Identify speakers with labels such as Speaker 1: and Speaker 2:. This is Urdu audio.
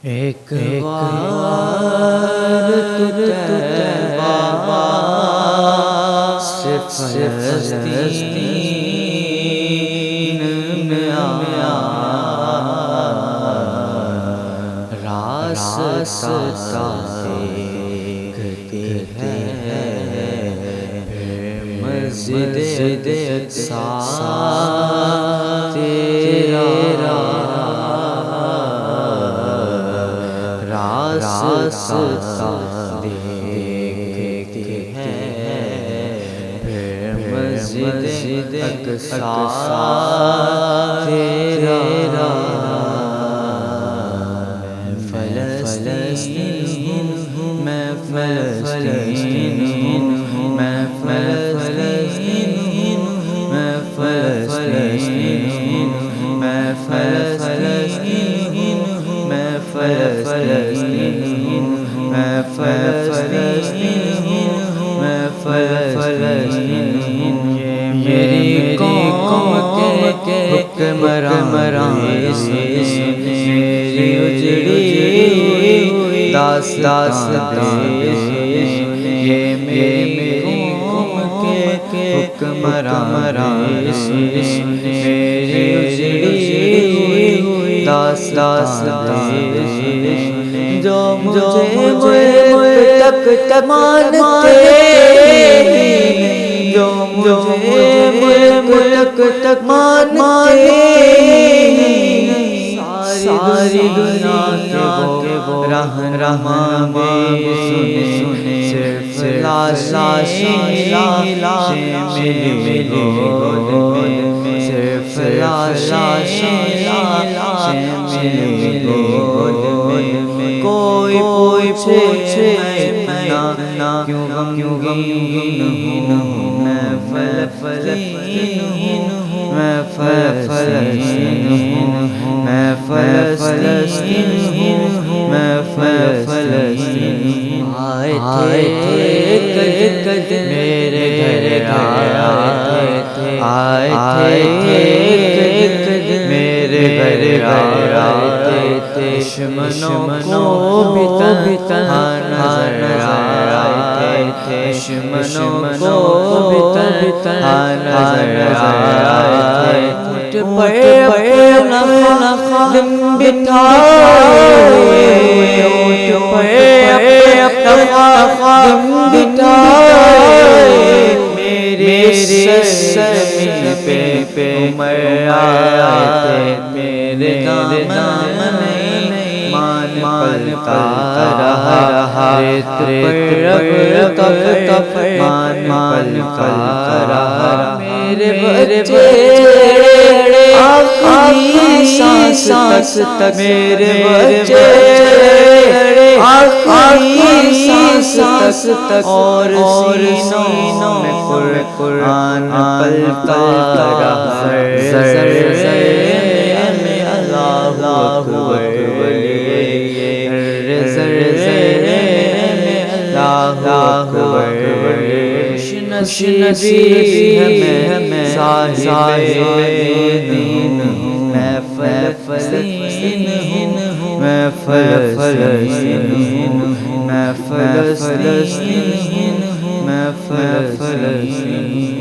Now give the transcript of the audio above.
Speaker 1: ایک بار تو طیبہ سے فلسطین میں آیا، راستہ دیکھتی ہے پھر مسجد اقصیٰ تیرا راستہ دیکھتی ہے پھر مسجد اقصیٰ تیرا، فلسطین میں فلسطین میں فلسطین میں فلسطین میں فلسطین میں فلسطین میں فلسطین میں فلسطین، میری قوم کے حکمراں میری اجڑی داستان، یہ میری قوم کے حکمراں میری اجڑی داستان، جو مجھے تک مانتے ہیں، جو مجھے تک مانتے ہیں، ساری دنیا کے وہ رہنما سنے، صرف لاشیں ملی گود میں، صرف لاشیں ملی گود میں، کوئی پوچھے میں کیوں غمگین ہوں، میں فلسطین ہوں، میں فلسطین ہوں، میں فلسطین ہوں، میں فلسطین ہوں، آئے تھے میرے گھر، آئے تھے میرے گھر، دشمنوں کو بھی تنہا نظر آئے تھے، دشمنوں کو بھی تنہا نظر آئے تھے، خادم بٹھائے، خادم بٹھائے، میرے زمین پہ عمر آئے تھے، میرے دامن مان پلتا رہا، ریت پر مان پلتا رہا، میرے بچے آخری سانس تک، میرے بچے آخری سانس تک، اور سینوں میں قرآن پلتا رہا، میں اللہ اکبر، نصیبی ہمیں صاحب دین ہوں، میں فلسطین ہوں، میں فلسطین ہوں، میں فلسطین ہوں، میں فلسطین